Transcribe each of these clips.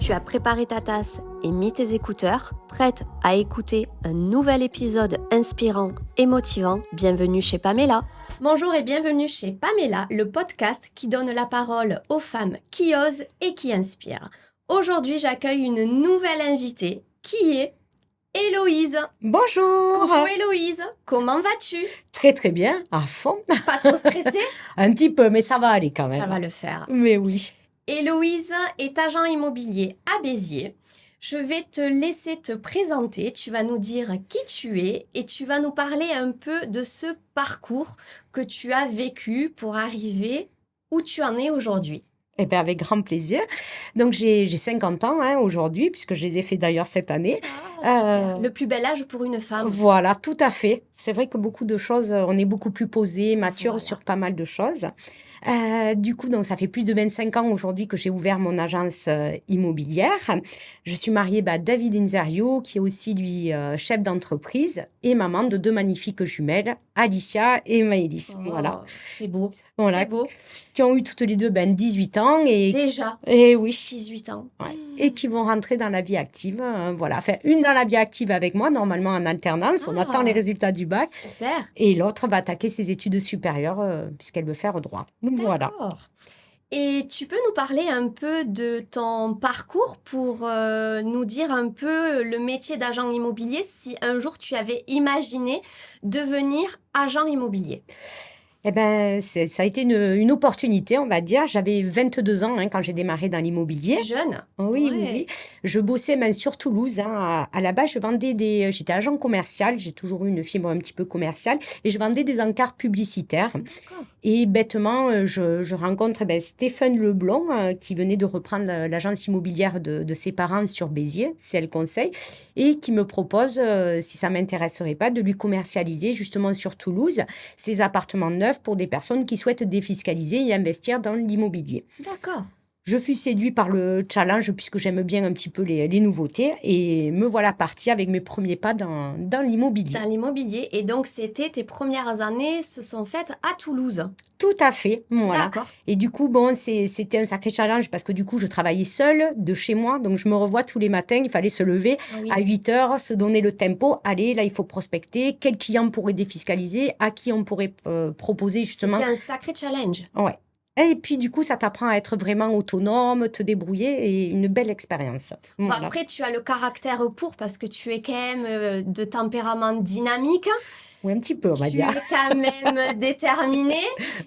Tu as préparé ta tasse et mis tes écouteurs, prête à écouter un nouvel épisode inspirant et motivant. Bienvenue chez Pamela. Bonjour et bienvenue chez Pamela, le podcast qui donne la parole aux femmes qui osent et qui inspirent. Aujourd'hui, j'accueille une nouvelle invitée qui est Héloïse. Bonjour. Coucou Héloïse, comment vas-tu? Très très bien, à fond. Pas trop stressée? Un petit peu, mais ça va aller quand même. Ça va le faire. Mais oui. Héloïse est agent immobilier à Béziers. Je vais te laisser te présenter, tu vas nous dire qui tu es et tu vas nous parler un peu de ce parcours que tu as vécu pour arriver où tu en es aujourd'hui. Eh bien, avec grand plaisir. Donc, j'ai 50 ans aujourd'hui, puisque je les ai fait d'ailleurs cette année. Super. Le plus bel âge pour une femme. Voilà, tout à fait. C'est vrai que beaucoup de choses, on est beaucoup plus posé, mature Voilà. sur pas mal de choses. Du coup, donc, ça fait plus de 25 ans aujourd'hui que j'ai ouvert mon agence immobilière. Je suis mariée à David Inzerio, qui est aussi, lui, chef d'entreprise et maman de 2 magnifiques jumelles, Alicia et Maëlys. Oh, Voilà. c'est beau. Voilà. C'est beau. Qui ont eu toutes les deux 18 ans. Déjà. Et oui. 18 ans. Ouais. Et qui vont rentrer dans la vie active. Voilà. Enfin, une dans la vie active avec moi, normalement en alternance. On attend les résultats du bac. Super. Et l'autre va attaquer ses études supérieures puisqu'elle veut faire droit. Voilà. D'accord. Et tu peux nous parler un peu de ton parcours pour nous dire un peu le métier d'agent immobilier, si un jour tu avais imaginé devenir agent immobilier. Eh ben, ça a été une opportunité, on va dire. J'avais 22 ans quand j'ai démarré dans l'immobilier. Si jeune. Oui, Ouais. oui. Je bossais même sur Toulouse. À la base, j'étais agent commercial. J'ai toujours eu une fibre un petit peu commerciale. Et je vendais des encarts publicitaires. D'accord. Et bêtement, je rencontre Stéphane Leblond, qui venait de reprendre l'agence immobilière de ses parents sur Béziers, CL Conseil, et qui me propose, si ça m'intéresserait pas, de lui commercialiser justement sur Toulouse ses appartements neufs pour des personnes qui souhaitent défiscaliser et investir dans l'immobilier. D'accord. Je fus séduit par le challenge puisque j'aime bien un petit peu les nouveautés et me voilà partie avec mes premiers pas dans l'immobilier. Dans l'immobilier. Et donc, tes premières années se sont faites à Toulouse. Tout à fait, voilà. D'accord. Et du coup, bon, c'était un sacré challenge parce que du coup, je travaillais seule de chez moi. Donc, je me revois tous les matins. Il fallait se lever Oui. à 8 heures, se donner le tempo. Allez, là, il faut prospecter. Quel client pourrait défiscaliser? À qui on pourrait proposer justement? C'était un sacré challenge. Ouais. Et puis, du coup, ça t'apprend à être vraiment autonome, te débrouiller et une belle expérience. Bon, Voilà. après, tu as le caractère pour parce que tu es quand même de tempérament dynamique. Oui, un petit peu, on va Tu dire. es quand même déterminé.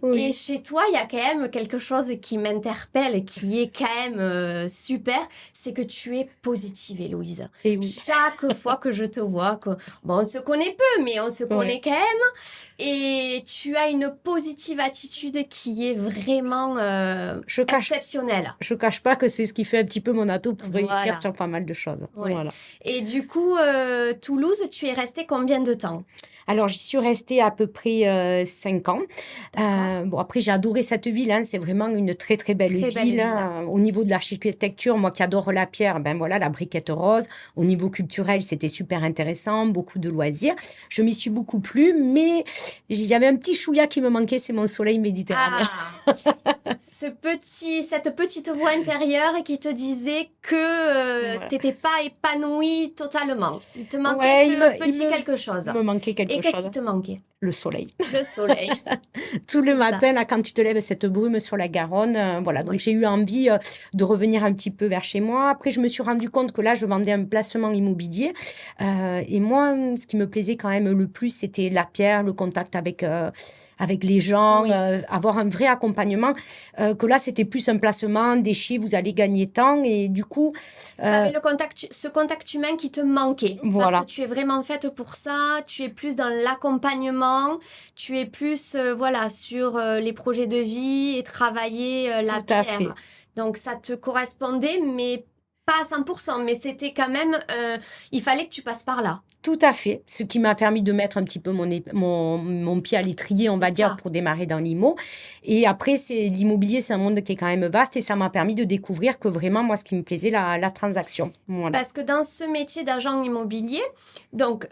Oui. Et chez toi, il y a quand même quelque chose qui m'interpelle et qui est quand même super. C'est que tu es positive, Héloïse. Et oui. Chaque fois que je te vois, bon, on se connaît peu, mais on se connaît quand même. Et tu as une positive attitude qui est vraiment Je cache exceptionnelle. Je cache pas que c'est ce qui fait un petit peu mon atout pour Voilà. réussir sur pas mal de choses. Ouais. Voilà. Et du coup, Toulouse, tu es resté combien de temps? Alors, j'y suis restée à peu près 5 ans. D'accord. Bon, après, j'ai adoré cette ville. C'est vraiment une très, très belle Très belle ville. ville. Au niveau de l'architecture, moi qui adore la pierre, ben voilà, la briquette rose. Au niveau culturel, c'était super intéressant, beaucoup de loisirs. Je m'y suis beaucoup plu, mais il y avait un petit chouïa qui me manquait, c'est mon soleil méditerranéen. Ah, cette petite voix intérieure qui te disait que Voilà. t'étais pas épanouie totalement. Il te manquait Ouais, quelque chose. Il me manquait quelque Et qu'est-ce chose. qui te manquait? Le soleil. Le soleil. Tout le C'est matin, là, quand tu te lèves, cette brume sur la Garonne, voilà. Donc, Oui. j'ai eu envie de revenir un petit peu vers chez moi. Après, je me suis rendu compte que là, je vendais un placement immobilier. Et moi, ce qui me plaisait quand même le plus, c'était la pierre, le contact avec les gens, Oui. avoir un vrai accompagnement. Que là, c'était plus un placement, des chiffres, vous allez gagner tant. Et du coup... T'avais ce contact humain qui te manquait. Voilà. Parce que tu es vraiment faite pour ça. Tu es plus dans l'accompagnement. Tu es plus, sur les projets de vie et travailler la Tout à pierre. fait. Donc, ça te correspondait, mais pas à 100%. Mais c'était quand même, il fallait que tu passes par là. Tout à fait. Ce qui m'a permis de mettre un petit peu mon pied à l'étrier, on va C'est dire, ça. pour démarrer dans l'IMO. Et après, l'immobilier, c'est un monde qui est quand même vaste et ça m'a permis de découvrir que vraiment, moi, ce qui me plaisait, la transaction. Voilà. Parce que dans ce métier d'agent immobilier, donc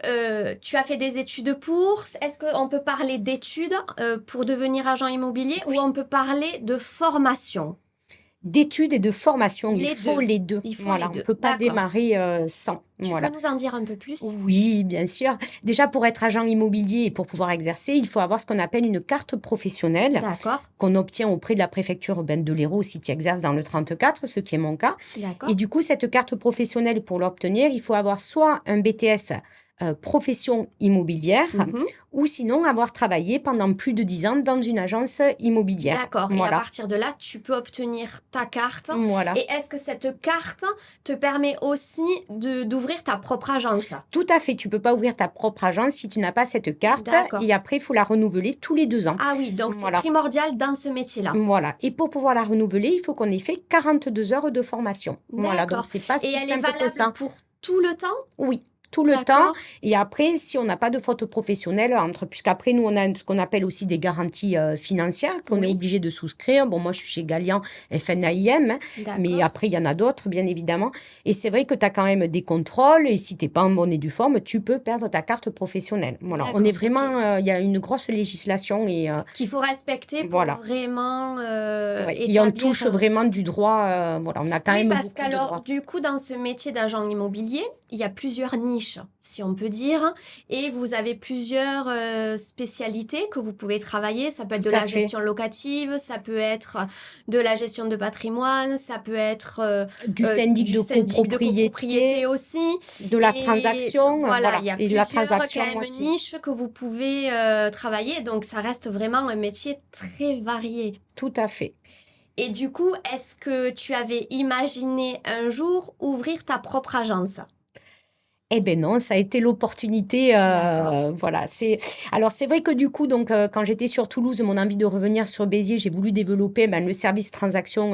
tu as fait des études pour. Est-ce qu'on peut parler d'études pour devenir agent immobilier ou on peut parler de formation? d'études et de formation. Il Les faut deux. les deux. Il faut Voilà, les on deux. ne peut pas D'accord. démarrer sans. Tu Voilà. peux nous en dire un peu plus? Oui, bien sûr. Déjà, pour être agent immobilier et pour pouvoir exercer, il faut avoir ce qu'on appelle une carte professionnelle D'accord, qu'on obtient auprès de la préfecture urbaine de l'Hérault si tu exerces dans le 34, ce qui est mon cas. d'accord. Et du coup, cette carte professionnelle, pour l'obtenir, il faut avoir soit un BTS profession immobilière Mhm. ou sinon avoir travaillé pendant plus de 10 ans dans une agence immobilière. D'accord. Et à Voilà. partir de là, tu peux obtenir ta carte. Voilà. Et est-ce que cette carte te permet aussi d'ouvrir ta propre agence? Tout à fait. Tu peux pas ouvrir ta propre agence si tu n'as pas cette carte. D'accord. Et après, il faut la renouveler tous les 2 ans. Ah oui, donc c'est Voilà. primordial dans ce métier-là. Voilà. Et pour pouvoir la renouveler, il faut qu'on ait fait 42 heures de formation. Voilà. D'accord. Donc, c'est pas Et si elle est simple que ça. valable pour tout le temps? Oui, tout le temps. D'accord. Et après, si on n'a pas de faute professionnelle, puisqu'après, nous, on a ce qu'on appelle aussi des garanties financières qu'on est Oui. obligé de souscrire. Bon, moi, je suis chez Gallian FNAIM, hein, mais D'accord. après, il y en a d'autres, bien évidemment. Et c'est vrai que tu as quand même des contrôles. Et si tu n'es pas en bonne et due forme, tu peux perdre ta carte professionnelle. Voilà. On est D'accord, vraiment... Il y a une grosse législation et... Qu'il faut respecter pour Voilà. vraiment ouais. Et on établir... touche vraiment du droit. Voilà, on a quand Oui, même parce beaucoup de qu'alors, droits. du coup, dans ce métier d'agent immobilier, il y a plusieurs niches, si on peut dire, et vous avez plusieurs spécialités que vous pouvez travailler. Ça peut être de Tout à la fait. gestion locative, ça peut être de la gestion de patrimoine, ça peut être Du syndic de copropriété, aussi. de la Et transaction. voilà, il y a Et de la plusieurs transaction quand même aussi. niches que vous pouvez travailler. Donc, ça reste vraiment un métier très varié. Tout à fait. Et du coup, est-ce que tu avais imaginé un jour ouvrir ta propre agence? Eh ben non, ça a été l'opportunité. D'accord. Voilà, alors c'est vrai que du coup, donc quand j'étais sur Toulouse, mon envie de revenir sur Béziers, j'ai voulu développer le service transaction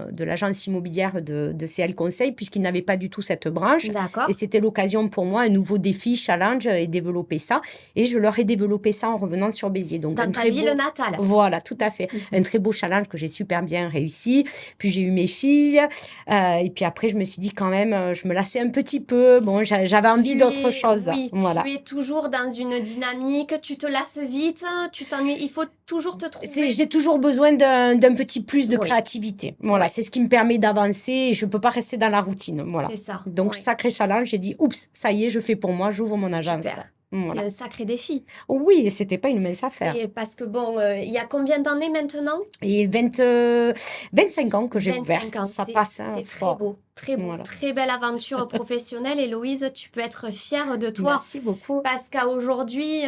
de l'agence immobilière de CL Conseil, puisqu'ils n'avaient pas du tout cette branche. D'accord. Et c'était l'occasion pour moi, un nouveau défi, challenge, et développer ça. Et je leur ai développé ça en revenant sur Béziers. Donc Dans un ta très ville beau... natale. Voilà, tout à fait. Un très beau challenge que j'ai super bien réussi. Puis j'ai eu mes filles. Et puis après, je me suis dit quand même, je me lassais un petit peu. Bon, j'avais envie d'autre chose. Oui, Voilà. tu es toujours dans une dynamique, tu te lasses vite, tu t'ennuies, il faut toujours te trouver. J'ai toujours besoin d'un petit plus de Oui. créativité. Voilà, Ouais. c'est ce qui me permet d'avancer et je peux pas rester dans la routine. Voilà. C'est ça. Donc, Ouais. sacré challenge, j'ai dit, oups, ça y est, je fais pour moi, j'ouvre mon agence. Super. Voilà. C'est un sacré défi. Oui, et c'était pas une mince affaire. C'est parce que bon, il y a combien d'années maintenant? Et 25 ans que j'ai ouvert. 25 ans, Ça passe hein, c'est très fort. beau, très beau, Voilà. très belle aventure professionnelle. Héloïse, tu peux être fière de toi. Merci beaucoup. Parce qu'aujourd'hui,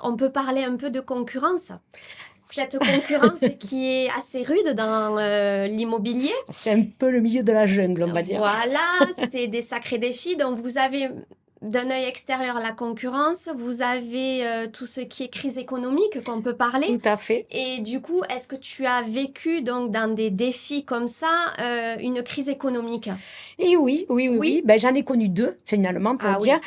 on peut parler un peu de concurrence. Cette concurrence qui est assez rude dans l'immobilier. C'est un peu le milieu de la jungle, on va dire. Voilà, c'est des sacrés défis. Donc, vous avez d'un œil extérieur la concurrence, vous avez tout ce qui est crise économique qu'on peut parler. Tout à fait. Et du coup, est-ce que tu as vécu donc dans des défis comme ça une crise économique? Et oui. Ben, j'en ai connu deux, finalement, pour dire.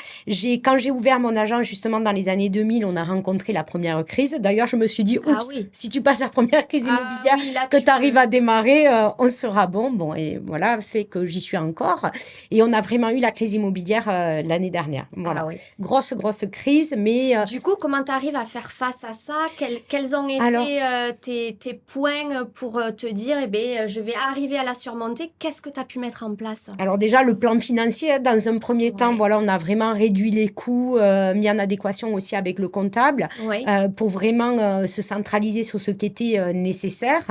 Quand j'ai ouvert mon agence, justement, dans les années 2000, on a rencontré la première crise. D'ailleurs, je me suis dit, oups, si tu passes la première crise immobilière, que tu arrives à démarrer, on sera bon. Bon, et voilà, fait que j'y suis encore. Et on a vraiment eu la crise immobilière l'année dernière. Voilà. Grosse crise, mais... Du coup, comment tu arrives à faire face à ça? Quels ont été tes points pour te dire, eh bien, je vais arriver à la surmonter? Qu'est-ce que tu as pu mettre en place? Alors déjà, le plan financier, dans un premier temps, voilà, on a vraiment réduit les coûts, mis en adéquation aussi avec le comptable, pour vraiment se centraliser sur ce qui était nécessaire,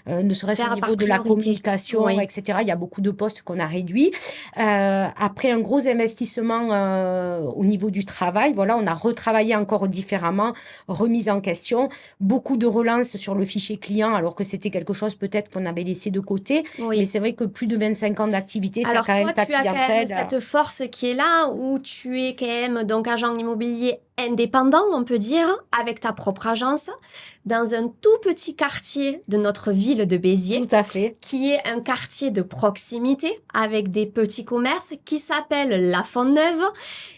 ne serait-ce au niveau de la communication, etc. Il y a beaucoup de postes qu'on a réduits. Après un gros investissement au niveau du travail, voilà, on a retravaillé encore différemment, remise en question, beaucoup de relances sur le fichier client, alors que c'était quelque chose peut-être qu'on avait laissé de côté. Mais c'est vrai que plus de 25 ans d'activité, alors quand toi, même ta tu as clientèle. quand même cette force qui est là, où tu es quand même donc agent immobilier indépendant, on peut dire, avec ta propre agence, dans un tout petit quartier de notre ville de Béziers. Tout à fait. Qui est un quartier de proximité, avec des petits commerces, qui s'appelle La Font-Neuve.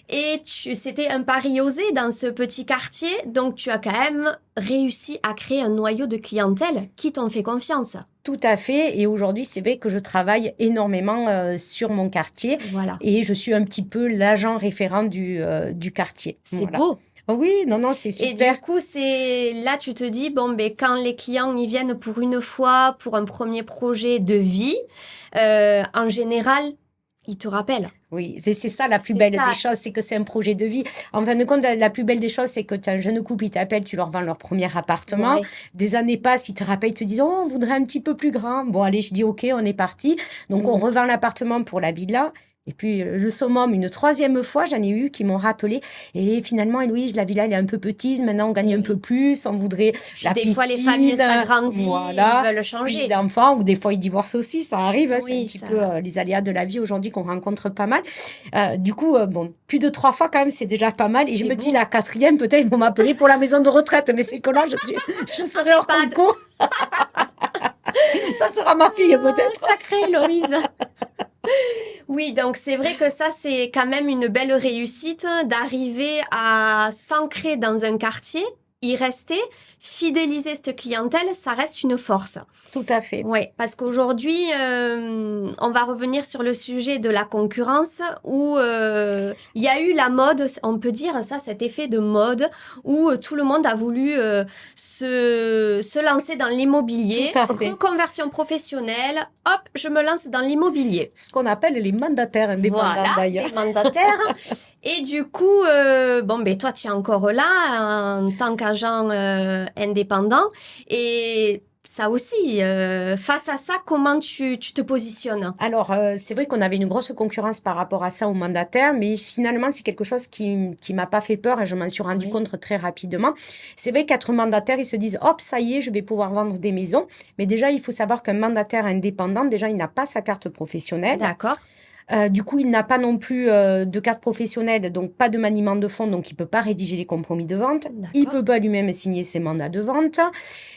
Et c'était un pari osé dans ce petit quartier, donc tu as quand même réussi à créer un noyau de clientèle qui t'ont fait confiance. Tout à fait. Et aujourd'hui, c'est vrai que je travaille énormément sur mon quartier. Voilà. Et je suis un petit peu l'agent référent du quartier. C'est beau. Oui, non, c'est Et super. du coup, là, tu te dis, bon, ben, quand les clients y viennent pour une fois, pour un premier projet de vie, en général, ils te rappellent. Oui, et c'est ça la plus C'est belle ça. des choses, c'est que c'est un projet de vie. En fin de compte, la plus belle des choses, c'est que tu as un jeune couple, ils t'appellent, tu leur vends leur premier appartement. Ouais. Des années passent, ils te rappellent, ils te disent, oh, on voudrait un petit peu plus grand. Bon, allez, je dis, OK, on est parti. Donc, on revend l'appartement pour la villa. Et puis, le summum, une troisième fois, j'en ai eu qui m'ont rappelé. Et finalement, Héloïse, la villa, elle est un peu petite. Maintenant, on gagne un peu plus. On voudrait Puis la des piscine. fois, les familles s'agrandissent, Voilà. ils veulent Plus changer. d'enfants, ou des fois, ils divorcent aussi. Ça arrive, hein, c'est un Oui, petit ça. peu les aléas de la vie aujourd'hui qu'on rencontre pas mal. Du coup, bon, plus de 3 fois quand même, c'est déjà pas mal. Et je C'est me dis, beau. la quatrième, peut-être ils vont m'appeler pour la maison de retraite. Mais c'est que là, je serai hors EHPAD. concours. Ça sera ma fille, peut-être. Sacrée Héloïse. Oui, donc c'est vrai que ça, c'est quand même une belle réussite d'arriver à s'ancrer dans un quartier, y rester, fidéliser cette clientèle, ça reste une force. Tout à fait. Oui, parce qu'aujourd'hui, on va revenir sur le sujet de la concurrence où il y a eu la mode, on peut dire ça, cet effet de mode où tout le monde a voulu se lancer dans l'immobilier, Tout à fait. reconversion professionnelle, hop, je me lance dans l'immobilier. Ce qu'on appelle les mandataires indépendants Voilà, d'ailleurs. les mandataires. Et du coup, bon, ben toi, tu es encore là en tant qu'agent indépendant. Et ça aussi, face à ça, comment tu te positionnes? Alors, c'est vrai qu'on avait une grosse concurrence par rapport à ça aux mandataires, mais finalement, c'est quelque chose qui m'a pas fait peur et je m'en suis rendu Oui. compte très rapidement. C'est vrai qu'être mandataire, ils se disent, hop, ça y est, je vais pouvoir vendre des maisons. Mais déjà, il faut savoir qu'un mandataire indépendant, déjà, il n'a pas sa carte professionnelle. D'accord. Du coup, il n'a pas non plus de carte professionnelle, donc pas de maniement de fonds, donc il peut pas rédiger les compromis de vente. Il D'accord. peut pas lui-même signer ses mandats de vente.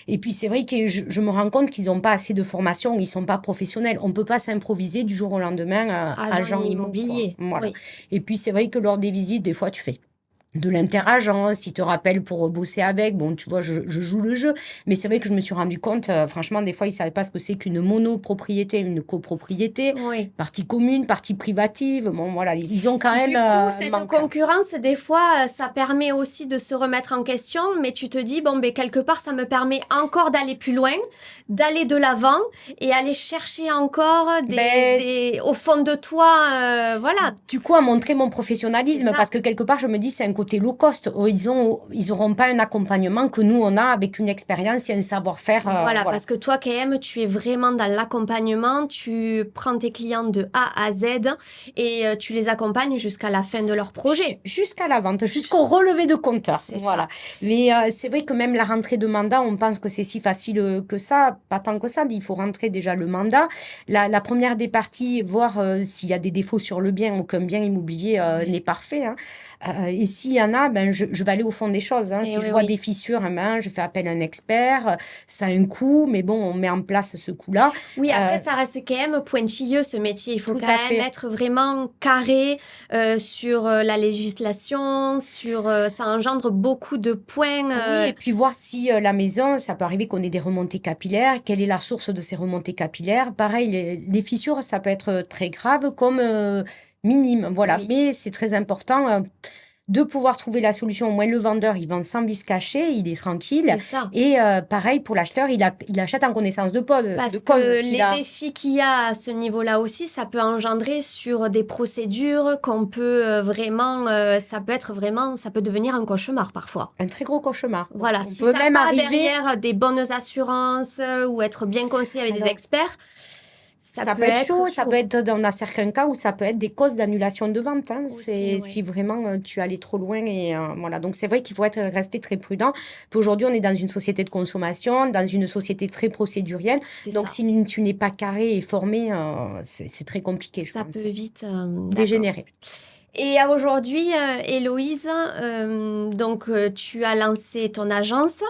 Et puis c'est vrai que je me rends compte qu'ils n'ont pas assez de formation, ils sont pas professionnels. On peut pas s'improviser du jour au lendemain agent immobilier. Voilà. Oui. Et puis c'est vrai que lors des visites, des fois tu fais de l'interagent, si te rappelles pour bosser avec, bon, tu vois, je joue le jeu. Mais c'est vrai que je me suis rendu compte, franchement, des fois, ils savaient pas ce que c'est qu'une monopropriété, une copropriété, Oui. partie commune, partie privative. Bon, voilà, ils ont quand même Du coup, cette manqué. concurrence, des fois, ça permet aussi de se remettre en question, mais tu te dis, bon, ben, quelque part, ça me permet encore d'aller plus loin, d'aller de l'avant et aller chercher encore au fond de toi, voilà. Du coup, à montrer mon professionnalisme, C'est ça. parce que quelque part, je me dis, c'est un côté low cost. Ils auront pas un accompagnement que nous, on a avec une expérience et un savoir-faire. Voilà, parce que toi, KM, tu es vraiment dans l'accompagnement, tu prends tes clients de A à Z et tu les accompagnes jusqu'à la fin de leur projet. Jusqu'à la vente, jusqu'au relevé de compteur. C'est Voilà. ça. Mais c'est vrai que même la rentrée de mandat, on pense que c'est si facile que ça. Pas tant que ça. Il faut rentrer déjà le mandat. La première des parties, voir s'il y a des défauts sur le bien. Aucun bien immobilier n'est parfait. Hein. Et s'il y en a, ben, je vais aller au fond des choses. Hein. Et Si oui, je vois oui. des fissures, ben, je fais appel à un expert. Ça a un coût, mais bon, on met en place ce coût-là. Oui, après, ça reste quand même pointilleux, ce métier. Il faut Tout quand à même fait. être vraiment carré sur la législation, ça engendre beaucoup de points. Oui, et puis voir si la maison, ça peut arriver qu'on ait des remontées capillaires, quelle est la source de ces remontées capillaires. Pareil, les fissures, ça peut être très grave comme minime, voilà. Oui. Mais c'est très important de pouvoir trouver la solution. Au moins, le vendeur, il vend sans vice caché, il est tranquille. C'est ça. Et pareil, pour l'acheteur, il achète en connaissance de cause. Parce de cause, que les défis qu'il y a à ce niveau-là aussi, ça peut engendrer sur des procédures qu'on peut ça peut devenir un cauchemar parfois. Un très gros cauchemar. Voilà, On si peut t'as même pas arriver... derrière des bonnes assurances ou être bien conseillé avec des Alors, experts, ça peut être chaud, ça peut être dans certains cas où ça peut être des causes d'annulation de vente. Hein. Aussi, C'est oui. si vraiment tu allais trop loin et voilà. Donc c'est vrai qu'il faut rester très prudent. Puis aujourd'hui, on est dans une société de consommation, dans une société très procédurielle. C'est Donc ça. si tu n'es pas carré et formé, c'est très compliqué, je Ça pense. peut vite Dégénérer. Et aujourd'hui, Héloïse, tu as lancé ton agence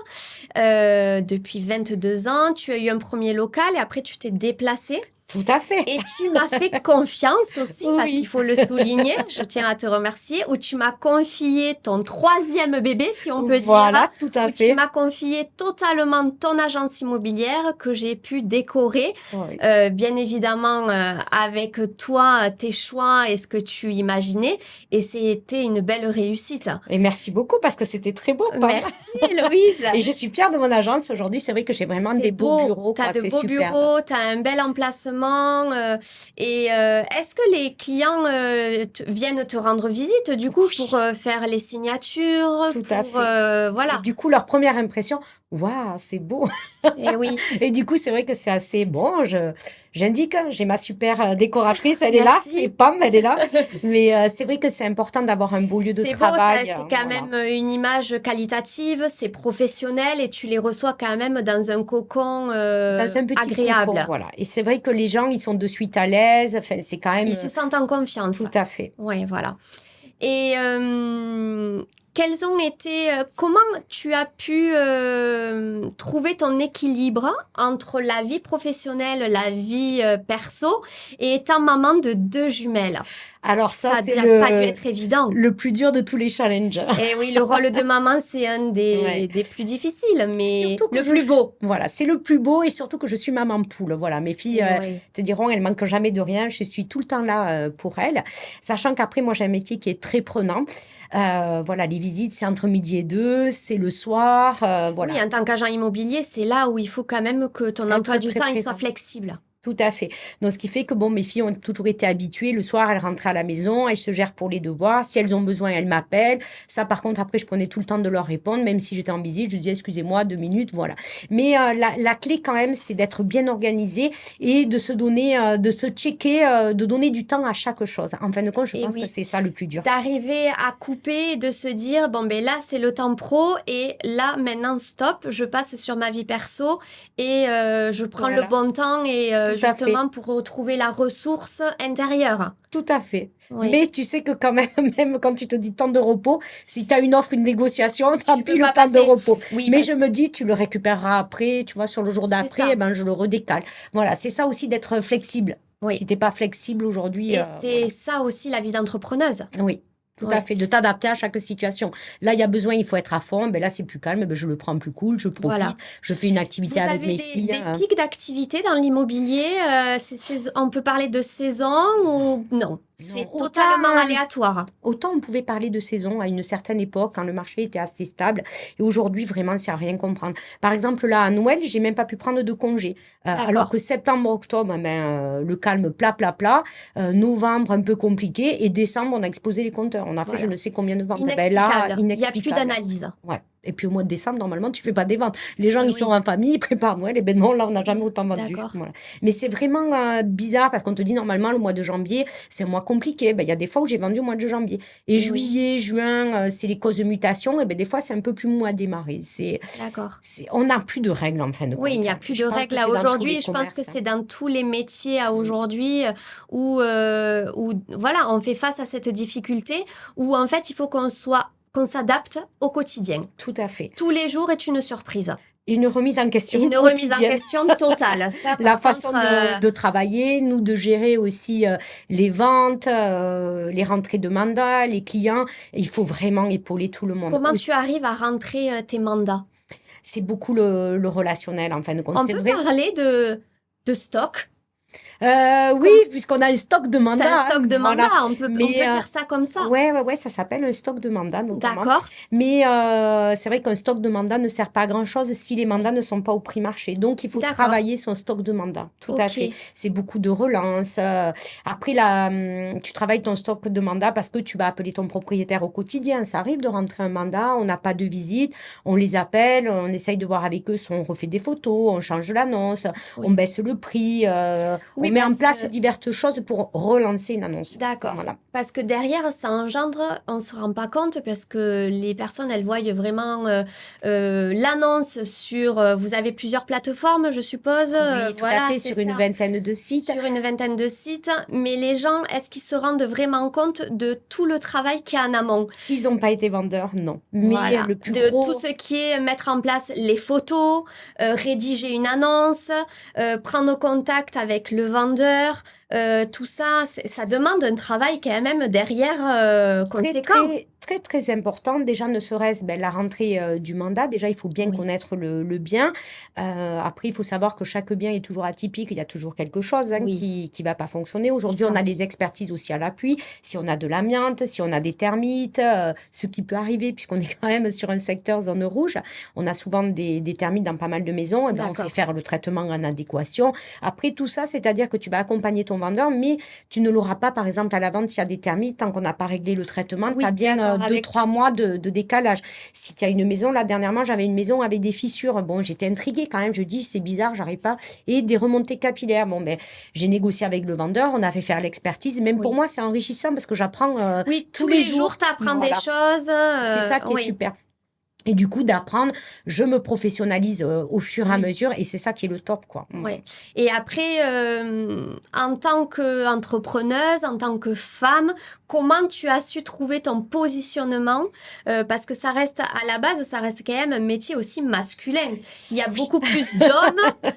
depuis 22 ans. Tu as eu un premier local et après tu t'es déplacée. Tout à fait. Et tu m'as fait confiance aussi, parce qu'il Oui. faut le souligner, je tiens à te remercier, où tu m'as confié ton 3e bébé, si on peut dire, Voilà, tout à où tu fait. m'as confié totalement ton agence immobilière que j'ai pu décorer, Oui. bien évidemment avec toi, tes choix et ce que tu imaginais, et c'était une belle réussite. Et merci beaucoup parce que c'était très beau, Pam. Merci Héloïse. Et je suis fière de mon agence aujourd'hui. C'est vrai que j'ai vraiment C'est des beaux beau, bureaux, tu as quoi. de C'est beaux superbe. bureaux, tu as un bel emplacement. Est-ce que les clients viennent te rendre visite du coup pour faire les signatures, Tout à pour fait. Et voilà. du coup, leur première impression, waouh, c'est beau. Et oui, Et du coup, c'est vrai que c'est assez bon. J'indique, hein, j'ai ma super décoratrice, elle est là, c'est merci. Pam, elle est là. Mais c'est vrai que c'est important d'avoir un beau lieu de C'est beau, ça, travail. c'est quand Voilà. même une image qualitative, c'est professionnel et tu les reçois quand même dans un cocon Dans un petit cocon, agréable. voilà. Et c'est vrai que les gens, ils sont de suite à l'aise. Enfin, c'est quand même Ils se sentent en confiance. tout à fait. Oui, voilà. Et quels ont été, comment tu as pu trouver ton équilibre entre la vie professionnelle, la vie perso, et étant maman de 2 jumelles? Alors Ça ça, c'est n'a pas dû être évident. le plus dur de tous les challenges. Et oui, le rôle de maman, c'est un Ouais. des plus difficiles, mais Surtout que le plus beau. voilà, c'est le plus beau et surtout que je suis maman poule. Voilà, mes filles Et oui. te diront, elles manquent jamais de rien. Je suis tout le temps là pour elles, sachant qu'après, moi, j'ai un métier qui est très prenant. Voilà, les visites, c'est entre midi et 2, c'est le soir. Voilà, Oui, en tant qu'agent immobilier, c'est là où il faut quand même que ton emploi être du très temps il soit présent. flexible. Tout à fait. Donc, ce qui fait que, bon, mes filles ont toujours été habituées. Le soir, elles rentraient à la maison, elles se gèrent pour les devoirs. Si elles ont besoin, elles m'appellent. Ça, par contre, après, je prenais tout le temps de leur répondre, même si j'étais en visite. Je disais, excusez-moi, 2 minutes, voilà. Mais la clé, quand même, c'est d'être bien organisé et de se donner, de se checker, de donner du temps à chaque chose. En fin de compte, je Et pense que oui. c'est ça le plus dur. D'arriver à couper, de se dire, bon, ben là, c'est le temps pro, et là, maintenant, stop, je passe sur ma vie perso, et je prends le Voilà, bon temps, et tout à fait. justement, pour retrouver la ressource intérieure. Tout à fait. Oui. Mais tu sais que quand même, même quand tu te dis temps de repos, si tu as une offre, une négociation, tu Tu plus peux le pas temps de passer. repos. Oui, Mais parce je me dis, tu le récupéreras après, tu vois, sur le jour c'est d'après, ça. eh ben, je le redécale. Voilà, c'est ça aussi d'être flexible. Oui. Si t'es pas flexible aujourd'hui, Et c'est voilà. ça aussi la vie d'entrepreneuse. Oui, tout Oui. à fait, de t'adapter à chaque situation. Là, il y a besoin, il faut être à fond. Ben là, c'est plus calme, ben je le prends plus cool, je profite, Voilà. je fais une activité Vous avec avez mes filles. des pics d'activité dans l'immobilier, on peut parler de saison ou non? C'est Non, totalement aléatoire. autant on pouvait parler de saison à une certaine époque quand le marché était assez stable et aujourd'hui vraiment c'est à rien comprendre. Par exemple là à Noël, j'ai même pas pu prendre de congé. Alors D'accord. que septembre, octobre, le calme plat. Novembre un peu compliqué et décembre on a explosé les compteurs. On a fait Voilà. je ne sais combien de ventes. Ben là, Inexplicable. Il n'y a plus inexplicable. d'analyse. Ouais. Et puis au mois de décembre, normalement, tu fais pas des ventes. Les gens, Eh ils oui. sont en famille, ils préparent Noël. Et ben non, là, on n'a jamais autant vendu. D'accord. Voilà. Mais c'est vraiment bizarre parce qu'on te dit normalement, le mois de janvier, c'est un mois compliqué. Ben, il y a des fois où j'ai vendu au mois de janvier. Et Eh oui. juillet, juin, c'est les causes de mutation. Et ben des fois, c'est un peu plus mou à démarrer. D'accord. On n'a plus de règles en fin de Oui, il compte. n'y a plus Je de pense règles que à c'est dans tous aujourd'hui. les Et je pense que commerces. c'est dans tous les métiers à Mm. aujourd'hui où voilà, on fait face à cette difficulté, où en fait, il faut qu'on s'adapte au quotidien. Tout à fait. Tous les jours est une surprise. Une remise en question Et une remise en quotidienne. question totale. Ça, La par façon contre, de travailler, nous de gérer aussi les ventes, les rentrées de mandats, les clients. Il faut vraiment épauler tout le monde. comment tu arrives à rentrer tes mandats? C'est beaucoup le relationnel en fin de compte. On C'est peut vrai. parler de stock. Oui, puisqu'on a un stock de T'as mandats. un stock de Voilà. mandats, on peut Mais dire ça comme ça. ouais, ça s'appelle un stock de mandats notamment. D'accord. Mais c'est vrai qu'un stock de mandats ne sert pas à grand-chose si les mandats ne sont pas au prix marché. Donc, il faut D'accord. travailler son stock de mandats. Tout à Ok. fait. C'est beaucoup de relance. Après, tu travailles ton stock de mandats parce que tu vas appeler ton propriétaire au quotidien. Ça arrive de rentrer un mandat, on n'a pas de visite, on les appelle, on essaye de voir avec eux si on refait des photos, on change l'annonce, Oui. on baisse le prix, Oui, on met en parce place que- diverses choses pour relancer une annonce. D'accord. Voilà. Parce que derrière, ça engendre, on se rend pas compte parce que les personnes, elles voient vraiment l'annonce sur. Vous avez plusieurs plateformes, je suppose. Oui, tout voilà, à fait, c'est sur une ça. vingtaine de sites. Sur une vingtaine de sites. Mais les gens, est-ce qu'ils se rendent vraiment compte de tout le travail qu'il y a en amont? S'ils n'ont pas été vendeurs, non. Mais Voilà. le plus De gros... tout ce qui est mettre en place les photos, rédiger une annonce, prendre contact avec avec le vendeur, tout ça, ça demande un travail quand même derrière Très, conséquent. très, très, très important. Déjà, ne serait-ce la rentrée du mandat. Déjà, il faut bien Oui, connaître le bien. Après, il faut savoir que chaque bien est toujours atypique. Il y a toujours quelque chose oui, qui va pas fonctionner. c'est Aujourd'hui, on ça. a les expertises aussi à l'appui. Si on a de l'amiante, si on a des termites, ce qui peut arriver, puisqu'on est quand même sur un secteur zone rouge, on a souvent des termites dans pas mal de maisons. Et ben, on fait D'accord. faire le traitement en adéquation. Après, tout ça, c'est-à-dire que tu vas accompagner ton vendeur, mais tu ne l'auras pas, par exemple, à la vente s'il y a des termites. Tant qu'on n'a pas réglé le traitement, tu as Oui, bien d'accord, deux, avec trois tout ça. mois de décalage. Si tu as une maison, là, dernièrement, j'avais une maison avec des fissures. Bon, j'étais intriguée quand même. Je dis, c'est bizarre, j'arrive pas. Et des remontées capillaires. Bon, ben, j'ai négocié avec le vendeur. On a fait faire l'expertise. Même pour Oui. moi, c'est enrichissant parce que j'apprends Oui, tous tous les les jours, jours. tu apprends des Voilà. choses. C'est ça qui est Oui, super. Et du coup, d'apprendre, je me professionnalise au fur et à oui. mesure. Et c'est ça qui est le top, quoi. Ouais. Et après, en tant qu'entrepreneuse, en tant que femme, comment tu as su trouver ton positionnement? Parce que ça reste, à la base, ça reste quand même un métier aussi masculin. Il y a Oui. beaucoup plus d'hommes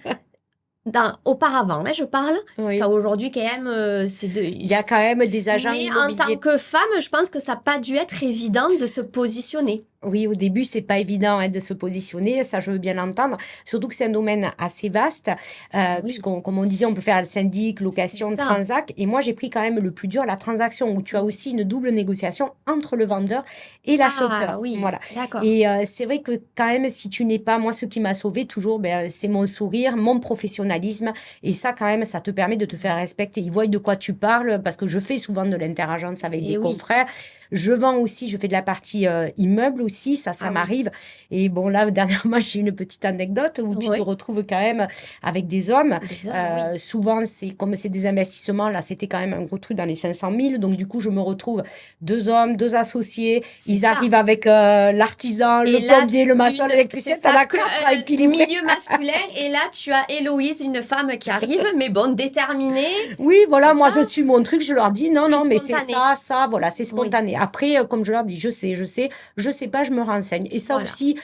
auparavant, hein, je parle, parce Oui. qu'aujourd'hui, quand même, c'est de... Il y a quand même des agents Mais en tant immobiliers. que femme, je pense que ça n'a pas dû être évident de se positionner. Oui, au début, c'est pas évident de se positionner, ça je veux bien l'entendre. Surtout que c'est un domaine assez vaste, Oui, puisqu'on, comme on disait, on peut faire syndic, c'est location, ça. transac. Et moi, j'ai pris quand même le plus dur, la transaction, où tu as aussi une double négociation entre le vendeur et Ah l'acheteur. oui, Voilà. d'accord. Et c'est vrai que quand même, si tu n'es pas, moi, ce qui m'a sauvé toujours, ben, c'est mon sourire, mon professionnalisme. Et ça, quand même, ça te permet de te faire respecter. Ils voient de quoi tu parles, parce que je fais souvent de l'interagence avec des Et oui. confrères. Je vends aussi, je fais de la partie immeuble aussi, ça Ah oui. m'arrive. Et bon, là, dernièrement, j'ai une petite anecdote où tu te Oui. retrouves quand même avec des hommes. Des hommes, oui. Souvent, comme c'est des investissements, là, c'était quand même un gros truc dans les 500 000. Donc, du coup, je me retrouve deux hommes, deux associés. C'est Ils ça. arrivent avec l'artisan, Et le là, plombier, le maçon, c'est l'électricien. T'en ça, as que quatre à équilibrer. milieu masculin. Et là, tu as Héloïse, une femme qui arrive, mais bon, déterminée. Oui, voilà, C'est moi, ça, je suis mon truc. Je leur dis, non, plus non, mais c'est spontanée. ça, voilà, c'est Oui, spontané. Après, comme je leur dis, je sais pas, je me renseigne. Et ça voilà. aussi,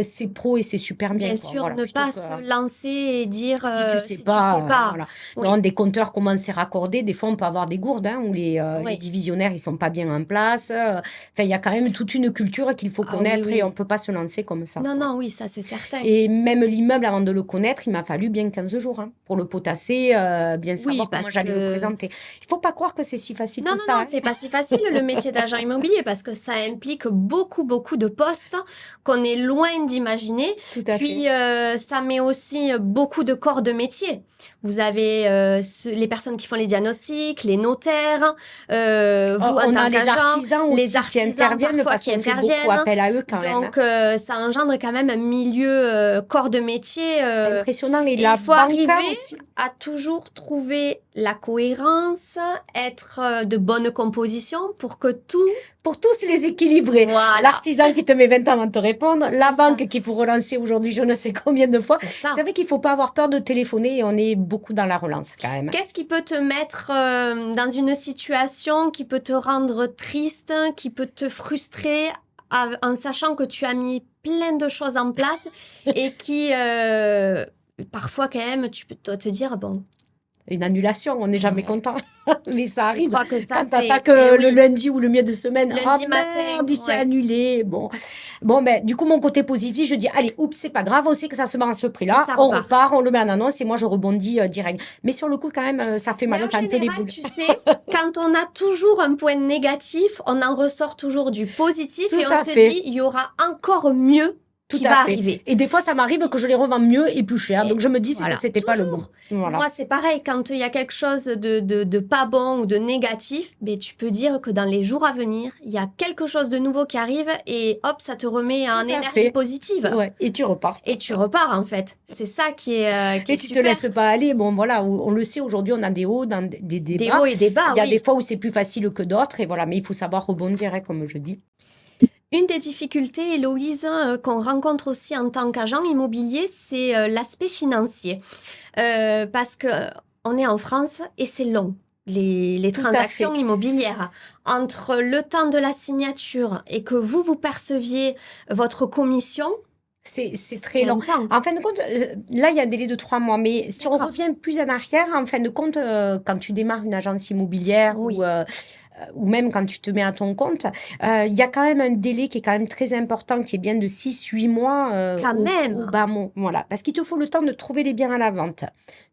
c'est pro et c'est super bien, Bien quoi. sûr, Voilà, ne plutôt pas que se lancer et dire si tu sais si tu sais pas, pas. voilà. Non, Oui, des compteurs, comment c'est raccordé, des fois on peut avoir des gourdes, où les oui. divisionnaires, ils sont pas bien en place. Enfin, il y a quand même toute une culture qu'il faut Ah oui, connaître et on oui. peut pas se lancer comme ça, Non, quoi. non, oui, ça c'est certain. Et même l'immeuble, avant de le connaître, il m'a fallu bien 15 jours, pour le potasser, bien Oui, savoir comment parce j'allais le que présenter. Il faut pas croire que c'est si facile non, que non, ça, non, c'est pas si facile le métier d'agent immobilier parce que ça implique beaucoup, beaucoup de postes qu'on est loin d'imaginer. Tout à fait. Puis ça met aussi beaucoup de corps de métier. Vous avez les personnes qui font les diagnostics, les notaires, vous en On a tant les qu'agent, artisans les aussi qui artisans interviennent parfois parce qui qu'on fait beaucoup interviennent. appel à eux quand même. Donc ça engendre quand même un milieu corps de métier. Impressionnant. Et Et la il faut banca arriver aussi. à toujours trouver la cohérence, être de bonne composition pour que tout... Pour tous les équilibrer. Voilà, L'artisan qui te met 20 ans avant de te répondre, la c'est ça, banque qu'il faut relancer aujourd'hui, je ne sais combien de fois. c'est C'est ça. vrai qu'il faut pas avoir peur de téléphoner et on est beaucoup dans la relance quand même. Qu'est-ce qui peut te mettre dans une situation qui peut te rendre triste, qui peut te frustrer en sachant que tu as mis plein de choses en place et qui, parfois quand même, tu peux te dire, bon, Une annulation, on n'est jamais ouais, content. Mais ça je arrive. crois que ça Quand tu c'est... attaques Et le oui, lundi ou le milieu de semaine, oh lundi matin, merde, il s'est ouais, annulé. Bon, ben, du coup, mon côté positif, je dis, allez, oups, c'est pas grave, on sait que ça se vend à ce et prix-là, ça on repart. repart, on le met en annonce et moi, je rebondis direct. Mais sur le coup, quand même, ça fait mal, Mais on en fait un peu les général, boules. tu sais, quand on a toujours un point négatif, on en ressort toujours du positif Tout et on à se dit, fait. il y aura encore mieux Tout qui à va fait. arriver. Et des fois, ça m'arrive que je les revends mieux et plus cher. Et Donc, je me dis, c'est que voilà, c'était pas le bon. toujours. Voilà. Moi, c'est pareil, quand il y a quelque chose de pas bon ou de négatif, mais tu peux dire que dans les jours à venir, il y a quelque chose de nouveau qui arrive et hop, ça te remet en Tout à énergie fait. positive. Ouais. Et tu repars. Et tu repars, en fait. C'est ça qui est Et tu te super. laisses pas aller. Bon, voilà, on le sait, aujourd'hui, on a des hauts, des Des bas. hauts et des bas, Il y a oui. des fois où c'est plus facile que d'autres. Et voilà, mais il faut savoir rebondir, comme je dis. Une des difficultés, Héloïse, qu'on rencontre aussi en tant qu'agent immobilier, c'est l'aspect financier. Parce que on est en France et c'est long. Les Tout à transactions fait. immobilières, entre le temps de la signature et que vous perceviez votre commission, C'est très long. longtemps. En fin de compte, là, il y a un délai de 3 mois. Mais si on D'accord. revient plus en arrière, en fin de compte, quand tu démarres une agence immobilière Oui. ou même quand tu te mets à ton compte, il y a quand même un délai qui est quand même très important, qui est bien de 6-8 mois Quand même. au bas mot. Voilà. Parce qu'il te faut le temps de trouver les biens à la vente,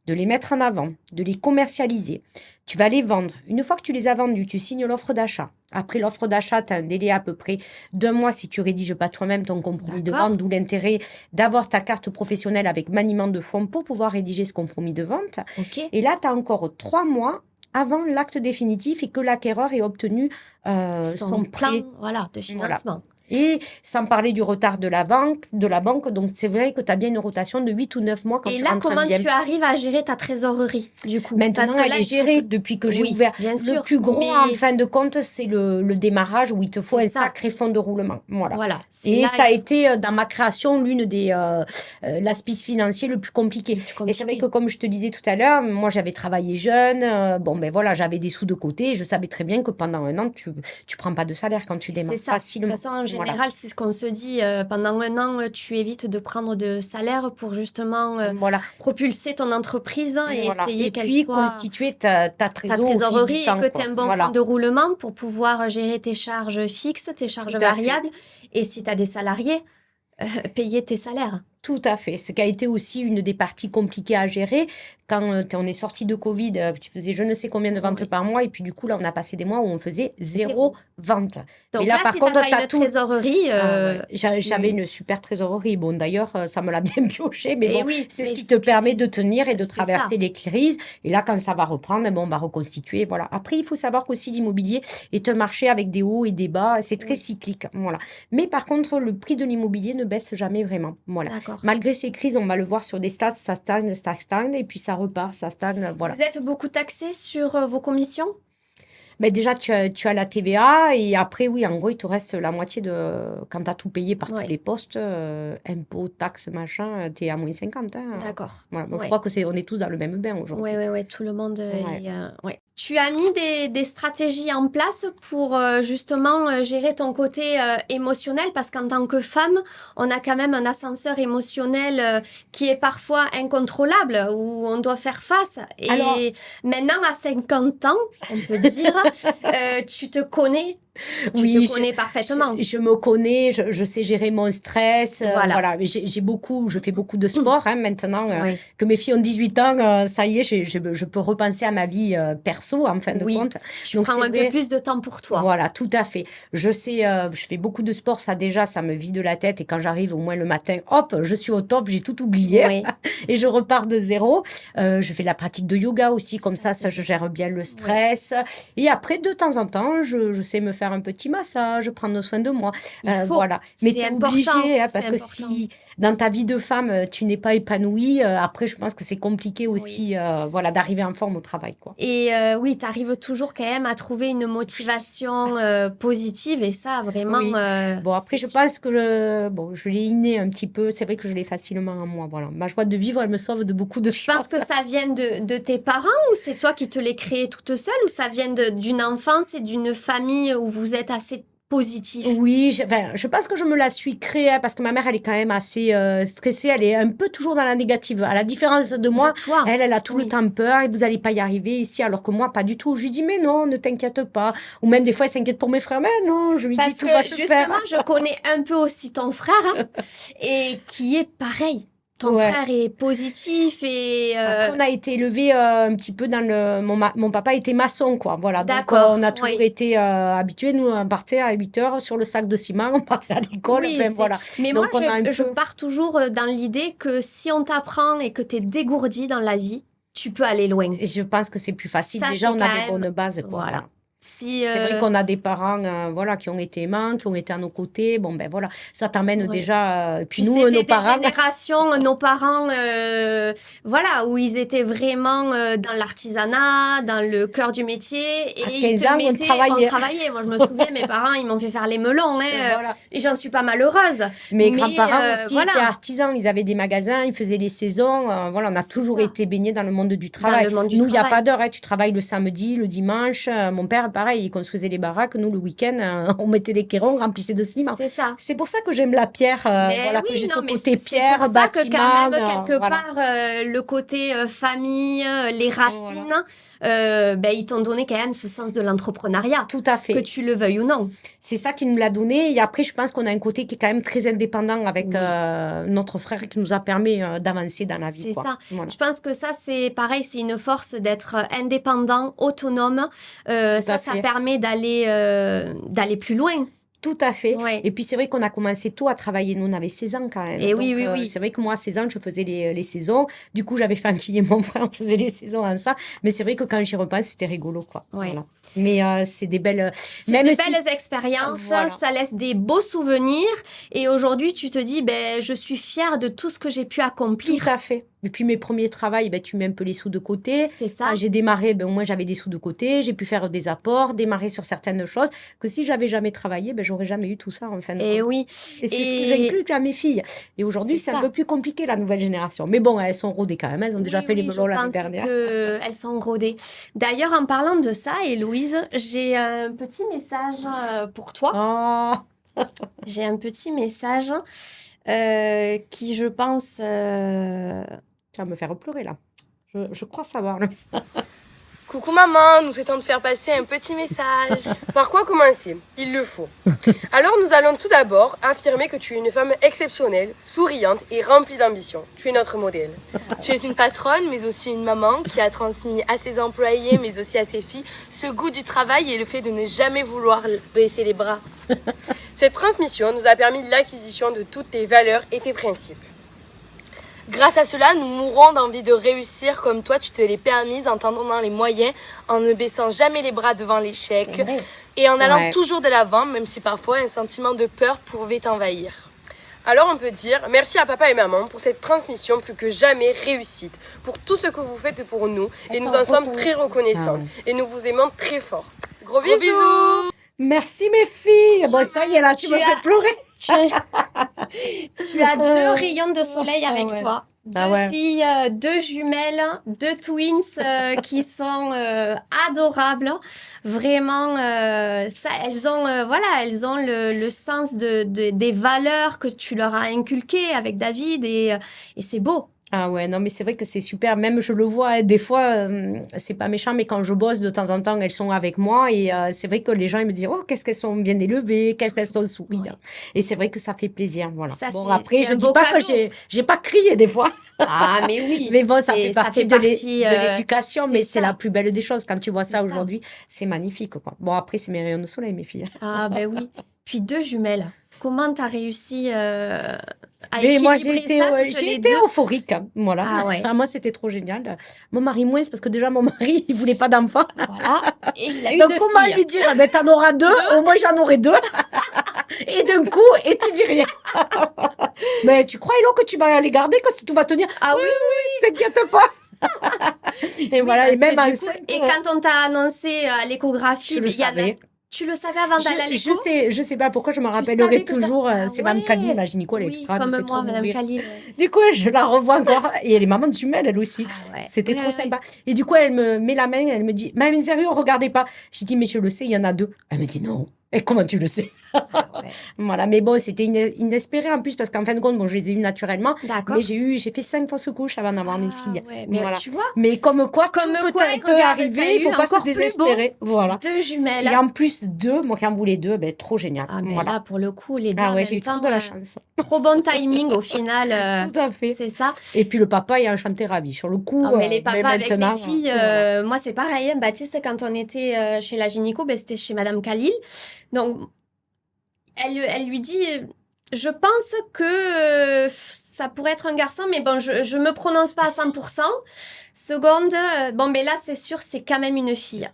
de les mettre en avant, de les commercialiser. Tu vas les vendre. Une fois que tu les as vendus, tu signes l'offre d'achat. Après l'offre d'achat, tu as un délai à peu près d'1 mois si tu rédiges pas toi-même ton compromis de D'accord. vente, d'où l'intérêt d'avoir ta carte professionnelle avec maniement de fonds pour pouvoir rédiger ce compromis de vente. Ok. Et là, tu as encore 3 mois avant l'acte définitif et que l'acquéreur ait obtenu son plan, prêt. voilà, de financement. Et sans parler du retard de la banque. Donc, c'est vrai que tu as bien une rotation de 8 ou 9 mois quand Et tu là, rentres en comment bien. tu arrives à gérer ta trésorerie, du coup? Parce Maintenant, que elle là, est il faut gérée que... depuis que j'ai Oui, ouvert. bien Le sûr, plus gros, mais en fin de compte, c'est le démarrage où il te faut c'est un ça. sacré fonds de roulement. Voilà. Voilà, c'est Et là ça a il faut été, dans ma création, l'une des l'aspect financier le plus compliqué. le plus Et c'est vrai compliqué. que, comme je te disais tout à l'heure, moi, j'avais travaillé jeune. Bon, ben voilà, j'avais des sous de côté. Et je savais très bien que pendant 1 an, tu prends pas de salaire quand tu C'est démarres ça. De toute facilement. façon, en Voilà. général, c'est ce qu'on se dit. Pendant 1 an, tu évites de prendre de salaire pour justement Voilà. propulser ton entreprise et Voilà. essayer Et qu'elle puis, soit constituer ta ta trésor au fil du trésorerie et temps, que tu quoi. aies un bon fonds Voilà. de roulement pour pouvoir gérer tes charges fixes, tes charges Tout à fait. variables. Et si tu as des salariés, payer tes salaires. Tout à fait. Ce qui a été aussi une des parties compliquées à gérer quand on est sorti de Covid, que tu faisais je ne sais combien de ventes Oui. par mois et puis du coup là on a passé des mois où on faisait 0 Zéro. vente. Mais Donc là là, par si tu n'as contre pas tu as une tout. trésorerie, Ah ouais, j'avais tu... une super trésorerie. Bon, d'ailleurs, ça me l'a bien pioché, mais Et bon, oui, c'est ce mais qui te permet de tenir et de c'est ça. traverser les crises. Et là, quand ça va reprendre, bon, on va reconstituer. Voilà. Après, il faut savoir qu'aussi l'immobilier est un marché avec des hauts et des bas. C'est très Oui, cyclique. Voilà. Mais par contre, le prix de l'immobilier ne baisse jamais vraiment. Voilà. d'accord. Malgré ces crises, on va le voir sur des stats, ça stagne, et puis ça repart, ça stagne. Voilà. Vous êtes beaucoup taxé sur vos commissions? Ben déjà, tu as la TVA et après, oui, en gros, il te reste la moitié de... Quand tu as tout payé par tous Ouais, les postes, impôts, taxes, machin, tu es à moins 50. Hein. d'accord. Voilà. Bon, je Ouais. crois on est tous dans le même bain Ouais, aujourd'hui. ouais, ouais, tout le monde Ouais. ouais. Tu as mis des stratégies en place pour justement gérer ton côté émotionnel parce qu'en tant que femme, on a quand même un ascenseur émotionnel qui est parfois incontrôlable où on doit faire face. Alors, Et maintenant, à 50 ans, on peut dire, tu te connais, tu oui, te connais parfaitement. je me connais, je sais gérer mon stress. Voilà. Voilà, mais je fais beaucoup de sport hein, maintenant. Oui, Que mes filles ont 18 ans, ça y est, je peux repenser à ma vie perso en fin de oui. compte. Tu Donc prends c'est un peu vrai. plus de temps pour toi. Voilà, tout à fait. Je sais, je fais beaucoup de sport, ça déjà, ça me vide la tête. Et quand j'arrive au moins le matin, hop, je suis au top, j'ai tout oublié Oui, et je repars de zéro. Je fais de la pratique de yoga aussi, comme ça ça, c'est je bien. gère bien le Ouais. stress. Et après, de temps en temps, je sais me faire un petit massage, prendre soin de moi. Il faut, Voilà. Mais c'est tu es important, obligé, hein, c'est parce que important. si dans ta vie de femme, tu n'es pas épanouie, après, je pense que c'est compliqué Oui. aussi, voilà, d'arriver en forme au travail, quoi. Et oui, tu arrives toujours quand même à trouver une motivation positive et ça, vraiment, Oui. Bon, après, c'est je pense que je l'ai inné un petit peu. C'est vrai que je l'ai facilement en moi. Voilà. Ma joie de vivre, elle me sauve de beaucoup de Je pense choses. que ça vient de tes parents ou c'est toi qui te l'es créé toute seule ou ça vient d'une enfance et d'une famille où vous êtes assez positif? Oui, je pense que je me la suis créée hein, parce que ma mère, elle est quand même assez stressée. Elle est un peu toujours dans la négative. À la différence de moi, De toi? elle a tout le Oui. temps peur et vous n'allez pas y arriver ici, alors que moi, pas du tout. Je lui dis, mais non, ne t'inquiète pas. Ou même des fois, elle s'inquiète pour mes frères. Mais non, je lui dis, Parce tout va que se justement, faire. je connais un peu aussi ton frère hein, et qui est pareil. Ton Ouais. frère est positif et Après, on a été élevés un petit peu dans le... Mon papa était maçon, quoi. Voilà. Donc, d'accord, on a toujours oui. été habitués. Nous, on partait à 8 heures sur le sac de ciment. On partait à l'école. Oui, Enfin, voilà. mais moi, Donc, on a un je peu... pars toujours dans l'idée que si on t'apprend et que tu es dégourdi dans la vie, tu peux aller loin. Et je pense que c'est plus facile. Ça, Déjà, c'est on a quand des même... bonnes bases, quoi. Voilà. Voilà. Si, C'est vrai qu'on a des parents voilà, qui ont été aimants, qui ont été à nos côtés. Bon, ben voilà, ça t'amène ouais. déjà. Puis Puis nous, c'était nos des parents. générations, nos parents, voilà, où ils étaient vraiment dans l'artisanat, dans le cœur du métier, À et ils 15 te ans, on mettaient, travaillait. on travaillait. Moi, je me souviens, mes parents, ils m'ont fait faire les melons, hein, Voilà. et j'en suis pas malheureuse. Mes Mais grands-parents aussi voilà, étaient artisans. Ils avaient des magasins, ils faisaient les saisons. Voilà, on a c'est toujours ça, été baignés dans le monde du dans travail. le monde du Nous, il n'y a travail. pas d'heure. Hein. Tu travailles le samedi, le dimanche. Mon père, père, pareil, il construisait les baraques. Nous, le week-end, on mettait des cairons, on remplissait de ciment. C'est ça. C'est pour ça que j'aime la pierre, Mais que j'ai non, ce mais côté c'est pierre, pour ça que bâtiment. quand même, quelque voilà. part, le côté famille, les racines, ils t'ont donné quand même ce sens de l'entrepreneuriat, Tout à que fait. tu le veuilles ou non. C'est ça qui nous l'a donné. Et après, je pense qu'on a un côté qui est quand même très indépendant avec Oui. notre frère qui nous a permis d'avancer dans la vie. C'est quoi. ça. Voilà. Je pense que ça, c'est pareil, c'est une force d'être indépendant, autonome. à Ça fait. permet d'aller plus loin. Tout à fait. Ouais. Et puis, c'est vrai qu'on a commencé tôt à travailler. Nous, on avait 16 ans quand même. Et Donc, oui. c'est vrai que moi, à 16 ans, je faisais les saisons. Du coup, j'avais fait enquiller mon frère, on faisait les saisons ensemble. Mais c'est vrai que quand j'y repense, c'était rigolo, quoi. Ouais. Voilà. Mais c'est des belles... C'est des belles expériences, Voilà. ça laisse des beaux souvenirs. Et aujourd'hui, tu te dis, je suis fière de tout ce que j'ai pu accomplir. Tout à fait. Et puis mes premiers travails, tu mets un peu les sous de côté. C'est ça. Quand j'ai démarré, au moins j'avais des sous de côté, j'ai pu faire des apports, démarrer sur certaines choses, que si j'avais jamais travaillé, j'aurais jamais eu tout ça en fin de Et compte. oui. Et c'est ce que j'inculque à mes filles. Et aujourd'hui, c'est un peu plus compliqué, la nouvelle génération. Mais bon, elles sont rodées quand même, elles ont déjà fait les melons l'année dernière. Je pense qu'elles sont rodées. D'ailleurs, en parlant de ça, Héloïse, j'ai un petit message pour toi. Oh. J'ai un petit message qui, je pense... Tu vas me faire pleurer là. Je crois savoir. Coucou maman, nous souhaitons te faire passer un petit message. Par quoi commencer? Il le faut. Alors nous allons tout d'abord affirmer que tu es une femme exceptionnelle, souriante et remplie d'ambition. Tu es notre modèle. Tu es une patronne, mais aussi une maman qui a transmis à ses employés, mais aussi à ses filles, ce goût du travail et le fait de ne jamais vouloir baisser les bras. Cette transmission nous a permis l'acquisition de toutes tes valeurs et tes principes. Grâce à cela, nous mourrons d'envie de réussir comme toi, tu te l'es permise en t'en donnant les moyens, en ne baissant jamais les bras devant l'échec et en allant toujours de l'avant, même si parfois un sentiment de peur pouvait t'envahir. Alors on peut dire merci à papa et maman pour cette transmission plus que jamais réussite, pour tout ce que vous faites pour nous et nous en sommes très reconnaissantes et nous vous aimons très fort. Gros bisous. Merci mes filles. Bon, ça y est, là, tu me fais pleurer. Tu as deux rayons de soleil avec toi. Deux filles, deux jumelles, deux twins qui sont adorables. Vraiment, elles ont le sens des valeurs que tu leur as inculquées avec David et c'est beau. Ah ouais, non, mais c'est vrai que c'est super. Même je le vois, des fois, c'est pas méchant, mais quand je bosse, de temps en temps, elles sont avec moi. Et c'est vrai que les gens, ils me disent, oh, qu'est-ce qu'elles sont bien élevées, qu'est-ce qu'elles sont souriantes. Ouais. Et c'est vrai que ça fait plaisir. Voilà. Ça, bon, après, je dis pas cadeau. Que j'ai pas crié des fois. Ah, mais oui. Mais bon, ça fait partie de l'éducation, mais c'est la plus belle des choses. Quand tu vois ça aujourd'hui, c'est magnifique, quoi. Bon, après, c'est mes rayons de soleil, mes filles. Ah, ben oui. Puis deux jumelles. Comment tu as réussi à mais moi, j'ai été euphorique. Voilà. Ah ouais. Moi, c'était trop génial. Mon mari, moins, parce que déjà, mon mari, il voulait pas d'enfant. Voilà. Et il a eu donc, deux comment filles. lui dire, t'en auras deux, au moins j'en aurai deux. Et d'un coup, et tu dis rien. Mais tu crois, Hello, que tu vas les garder, que tout va tenir? Ah oui. T'inquiète pas. Et voilà, et même et quand on t'a annoncé à l'échographie, tu le savais avant d'aller à l'écho? Je sais pas pourquoi je me rappellerai toujours. C'est Mme Khalil, la gynéco, elle est extra. Comme moi, Mme Khalil. Du coup, je la revois encore. Et elle est maman de jumelle, elle aussi. Ah ouais. C'était trop sympa. Et du coup, elle me met la main, elle me dit, mais sérieux, regardez pas. J'ai dit, mais je le sais, il y en a deux. Elle me dit, non. Et comment tu le sais? Voilà, mais bon, c'était inespéré en plus parce qu'en fin de compte, bon, je les ai eues naturellement. D'accord. Mais j'ai fait 5 fausses couches avant d'avoir mes filles. Ouais, mais voilà. Tu vois. Mais comme quoi, tout peut arriver, il faut pas se désespérer. Voilà. Deux jumelles. Et en plus, deux, moi qui en voulais deux, trop génial. Ah, mais voilà. Là, pour le coup, les deux. Ah ouais, j'ai eu trop de la chance. Trop bon timing au final. Tout à fait. C'est ça. Et puis le papa est enchanté, ravi. Sur le coup, mais les papas avec les filles, voilà. moi c'est pareil. Baptiste, quand on était chez la gynéco, c'était chez Madame Khalil. Donc, elle lui dit, je pense que ça pourrait être un garçon, mais bon, je me prononce pas à 100%. Seconde, là, c'est sûr, c'est quand même une fille.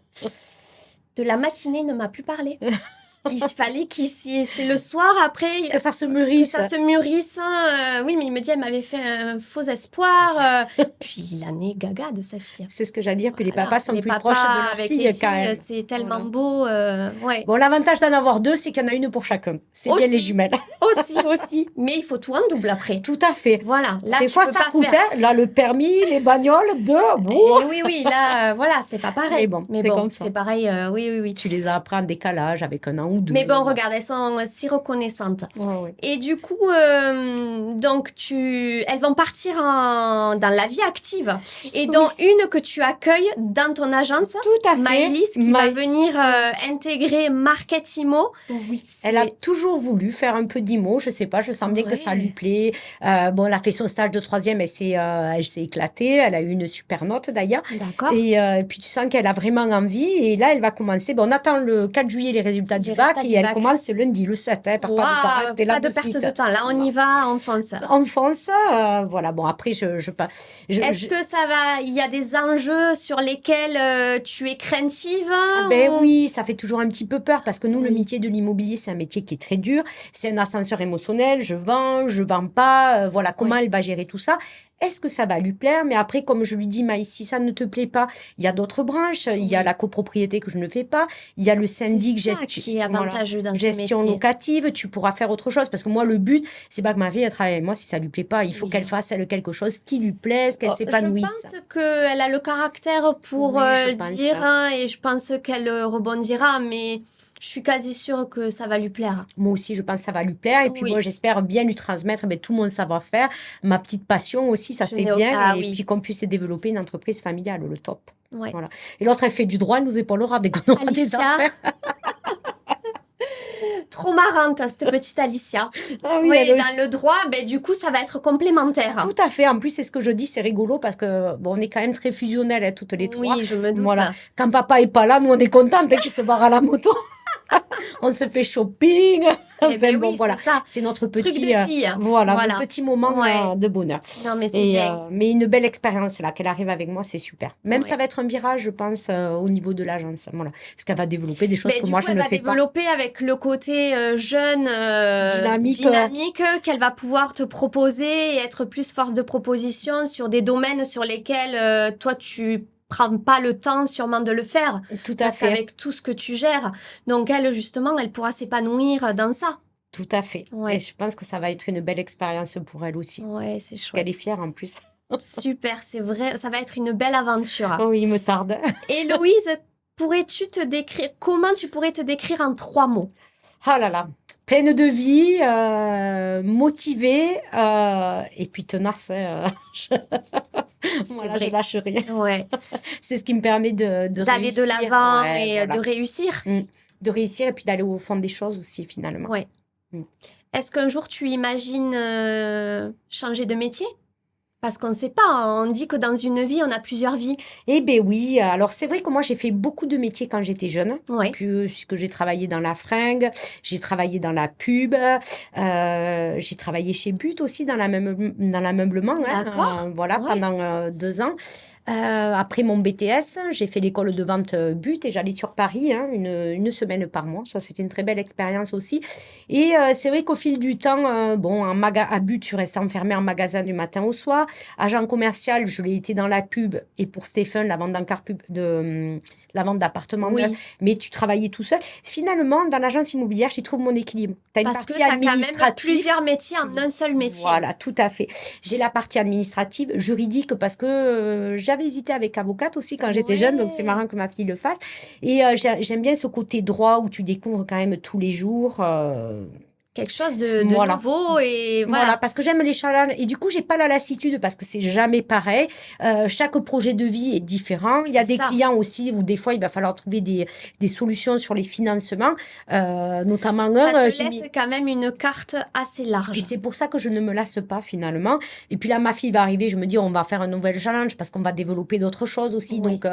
De la matinée, il ne m'a plus parlé. Il fallait c'est le soir après Que ça se que mûrisse. ça se mûrisse. Oui, mais il me dit, elle m'avait fait un faux espoir. Puis il en est gaga de sa fille. C'est ce que j'allais dire. Puis les Voilà, papas sont les plus papas proches de leur avec fille les quand filles, même. c'est tellement Voilà. beau. Ouais. Bon, l'avantage d'en avoir deux, c'est qu'il y en a une pour chacun. C'est bien Aussi. les jumelles. Aussi. Mais il faut tout en double après. Tout à fait. Voilà. Là, Des tu fois, peux ça pas coûte. faire. Hein. Là, le permis, les bagnoles, deux. Eh oui, là, voilà, c'est pas pareil. Mais bon, c'est comme ça. c'est pareil. Oui. Tu les apprends en décalage avec un an ou deux. Mais bon, regarde, elles sont si reconnaissantes. Ouais. Et du coup, donc elles vont partir dans la vie active. Et dont une que tu accueilles dans ton agence, Tout à fait. Maëlys, qui va venir intégrer Marketimo. Oui. Elle a toujours voulu faire un peu d'IMO, je sais pas, je sens bien que ça lui plaît. Bon, elle a fait son stage de troisième, elle s'est éclatée, elle a eu une super note d'ailleurs. D'accord. Et puis tu sens qu'elle a vraiment envie, et là elle va commencer. Bon, on attend le 4 juillet les résultats du bac, et elle commence lundi, le 7, hein, perd pas de temps, hein, t'es là pas de de perte suite. de temps, là on y va, on fonce. On fonce, voilà, bon après Est-ce que ça va, il y a des enjeux sur lesquels tu es craintive? Ben ou- oui, ça fait toujours un petit peu peur parce que nous, le Oui. métier de l'immobilier, c'est un métier qui est très dur. C'est un ascenseur émotionnel. Je vends pas. Voilà, comment elle va gérer tout ça? Est-ce que ça va lui plaire? Mais après, comme je lui dis, Maïs, si ça ne te plaît pas, il y a d'autres branches. Il y a la copropriété que je ne fais pas. Il y a le syndic C'est ça qui est avantageux dans ce gestion métier. locative. Tu pourras faire autre chose parce que moi, le but, c'est pas que ma fille elle travaille avec moi si ça lui plaît pas. Il faut qu'elle fasse elle, quelque chose qui lui plaise, qu'elle s'épanouisse. Je pense qu'elle a le caractère pour Oui, je pense. dire hein, et je pense qu'elle rebondira, mais je suis quasi sûre que ça va lui plaire. Moi aussi, je pense que ça va lui plaire. Et puis, Oui. moi, j'espère bien lui transmettre tout mon savoir-faire, ma petite passion aussi, ça Je c'est n'ai bien. aucun- Et puis qu'on puisse développer une entreprise familiale, le top. Ouais. Voilà. Et l'autre, elle fait du droit, elle nous épaulera dès qu'on aura des Alicia. affaires. Trop marrante, cette petite Alicia. Ah Oui, elle- dans le droit, du coup, ça va être complémentaire. Tout à fait. En plus, c'est ce que je dis, c'est rigolo parce que bon, on est quand même très fusionnels, hein, toutes les trois. Oui, je me doute. Voilà. Quand papa est pas là, nous, on est contents dès qu'il se barre à la moto. On se fait shopping. Eh ben Bon, oui, voilà. c'est ça. C'est notre Truc petit, de fille. voilà, Voilà. notre petit moment Ouais. de bonheur. Non, mais c'est Et, bien. mais une belle expérience là, qu'elle arrive avec moi, c'est super. Même Ouais. ça va être un virage, je pense, au niveau de l'agence. Voilà. Parce qu'elle va développer des choses que Du moi, coup, je elle ne va fais pas. développer avec le côté jeune, Dynamique. qu'elle va pouvoir te proposer et être plus force de proposition sur des domaines sur lesquels toi, tu prends pas le temps sûrement de le faire. Tout à Parce fait. qu'avec tout ce que tu gères. Donc, elle, justement, elle pourra s'épanouir dans ça. Tout à fait. Ouais. Et je pense que ça va être une belle expérience pour elle aussi. Ouais, c'est Parce chouette. qu'elle est fière en plus. Super, c'est vrai, ça va être une belle aventure. Oh, il me tarde. Et Louise, pourrais-tu te décrire, comment tu pourrais te décrire en 3 mots? Oh là là. Pleine de vie, motivée et puis tenace. Hein, voilà, vrai. je lâche rien. Ouais, C'est ce qui me permet de d'aller de réussir. l'avant Ouais, et voilà. de réussir. De réussir et puis d'aller au fond des choses aussi finalement. Ouais. Mm. Est-ce qu'un jour tu imagines changer de métier? Parce qu'on ne sait pas, on dit que dans une vie, on a plusieurs vies. Eh bien oui, alors c'est vrai que moi j'ai fait beaucoup de métiers quand j'étais jeune, Ouais. puisque j'ai travaillé dans la fringue, j'ai travaillé dans la pub, j'ai travaillé chez But aussi dans l'ameublement, hein, D'accord. voilà, Ouais. pendant 2 ans. Après mon BTS, j'ai fait l'école de vente But et j'allais sur Paris une semaine par mois. Ça, c'était une très belle expérience aussi. Et c'est vrai qu'au fil du temps, bon, à But, je suis restée enfermée en magasin du matin au soir. Agent commercial, je l'ai été dans la pub et pour Stéphane, la vente d'encart pub la vente d'appartements Oui. neufs, mais tu travaillais tout seul. Finalement, dans l'agence immobilière, j'y trouve mon équilibre. Tu as une Parce que partie tu as quand même administrative. plusieurs métiers en un seul métier. Voilà, tout à fait. J'ai la partie administrative, juridique, parce que j'avais hésité avec avocate aussi quand j'étais jeune, donc c'est Ouais. marrant que ma fille le fasse. Et j'aime bien ce côté droit où tu découvres quand même tous les jours. Quelque chose de Voilà. nouveau et Voilà, voilà. parce que j'aime les challenges. Et du coup, j'ai pas la lassitude parce que c'est jamais pareil. Chaque projet de vie est différent. Il y a C'est des ça. clients aussi où des fois, il va falloir trouver des solutions sur les financements, notamment Ça te j'ai laisse quand même une carte assez large. et c'est pour ça que je ne me lasse pas finalement. Et puis là, ma fille va arriver, je me dis, on va faire un nouvel challenge parce qu'on va développer d'autres choses aussi. Oui. Donc,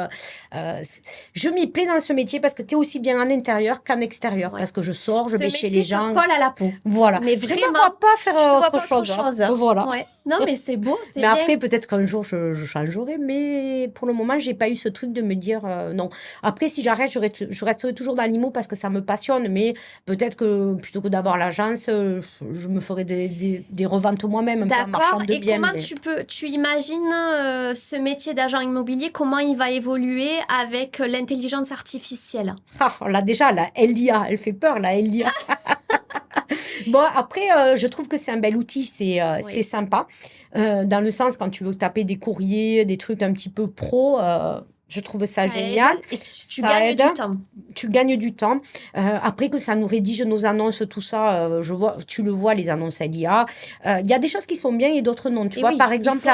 je m'y plais dans ce métier parce que tu es aussi bien en intérieur qu'en extérieur. Ouais. Parce que je sors, je Ce vais chez métier les gens. te colle à la peau. beau. Voilà. Mais Je vraiment, me vois pas faire je te vois autre pas autre chose. chose. Voilà. Ouais. Non, mais c'est beau, c'est Mais bien. après, peut-être qu'un jour, je changerai. Mais pour le moment, j'ai pas eu ce truc de me dire non. Après, si j'arrête, je resterai toujours dans l'IMO parce que ça me passionne. Mais peut-être que plutôt que d'avoir l'agence, je me ferai des reventes moi-même, un peu en marchand D'accord. de Et biens. comment Mais... tu imagines ce métier d'agent immobilier, comment il va évoluer avec l'intelligence artificielle? Ah, là déjà, la LIA, elle fait peur, la LIA. Bon, après, je trouve que c'est un bel outil, c'est Oui. sympa. Dans le sens, quand tu veux taper des courriers, des trucs un petit peu pro, je trouve ça Ça aide génial. et tu Ça gagnes aide. du temps. Tu gagnes du temps. Après que ça nous rédige nos annonces, tout ça, tu le vois, les annonces LIA. Il y a des choses qui sont bien et d'autres non. Tu Et vois, oui, par exemple,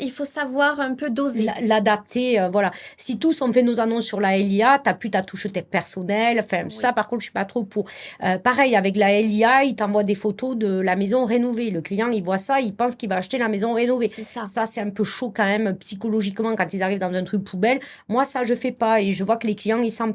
il faut savoir un peu doser. l'adapter, voilà. Si tous on fait nos annonces sur la LIA, t'as plus ta touche personnelle. Enfin, Oui. ça, par contre, je suis pas trop pour. Pareil, avec la LIA, il t'envoie des photos de la maison rénovée. Le client, il voit ça, il pense qu'il va acheter la maison rénovée. C'est ça. Ça, c'est un peu chaud quand même, psychologiquement, quand ils arrivent dans un truc poubelle. Moi, ça, je fais pas. Et je vois que les clients, ils s'en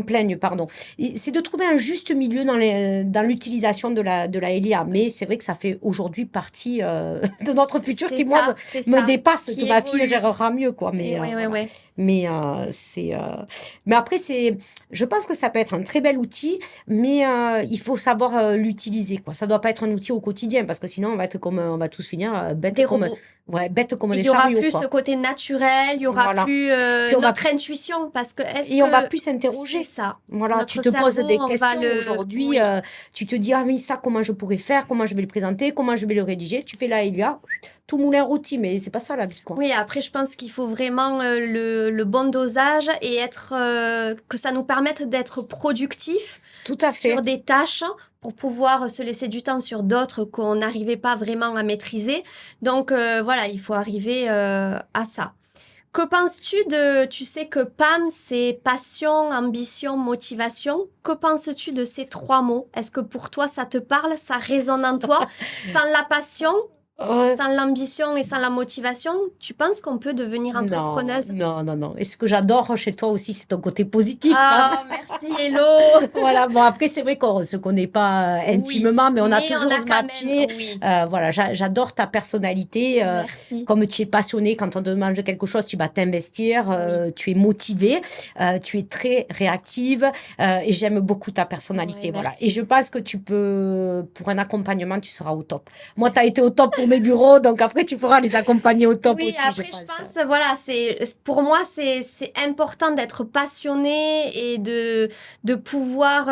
plaignent, pardon. Et c'est de trouver un juste milieu dans l'utilisation de la LIA. Mais c'est vrai que ça fait aujourd'hui partie de notre futur C'est qui, moi, ça, c'est me ça. dépasse, Qui que ma fille évolue. gérera mieux, quoi. Et Mais, ouais, voilà. ouais. Mais, mais après, je pense que ça peut être un très bel outil, mais il faut savoir l'utiliser, quoi. Ça doit pas être un outil au quotidien, parce que sinon, on va tous finir Des robots. bêtes comme Et des il y aura chariots, plus quoi. ce côté naturel, il y aura Voilà. plus Puis on va- notre intuition parce que est-ce Et on va que plus c'est s'interroger. ça. Voilà, Notre tu te poses cerveau, des on va questions le aujourd'hui. oui. Tu te dis, ah oui, ça, comment je pourrais faire, comment je vais le présenter, comment je vais le rédiger. Tu fais la LIA, tout moulin rôti, mais c'est pas ça la vie, quoi. Oui, après je pense qu'il faut vraiment le bon dosage et être que ça nous permette d'être productifs Tout à fait. sur des tâches pour pouvoir se laisser du temps sur d'autres qu'on n'arrivait pas vraiment à maîtriser. Donc voilà, il faut arriver à ça. Que penses-tu tu sais que PAM, c'est passion, ambition, motivation. Que penses-tu de ces trois mots? Est-ce que pour toi, ça te parle, ça résonne en toi? Sans la passion, Ouais. sans l'ambition et sans la motivation, tu penses qu'on peut devenir entrepreneuse? Non. Et ce que j'adore chez toi aussi, c'est ton côté positif, Ah, merci Hello! Voilà, bon, après, c'est vrai qu'on se connaît pas intimement, mais on a toujours quand matché. même, oui. Voilà, j'adore ta personnalité. Merci. Comme tu es passionné, quand on te demande quelque chose, tu vas t'investir, tu es motivé, tu es très réactive, et j'aime beaucoup ta personnalité. Ouais, Voilà. merci. Et je pense que pour un accompagnement, tu seras au top. Moi, tu as été au top pour mes bureaux, donc après, tu pourras les accompagner au top Oui, aussi, après, je pense, voilà, pour moi, c'est important d'être passionné et de pouvoir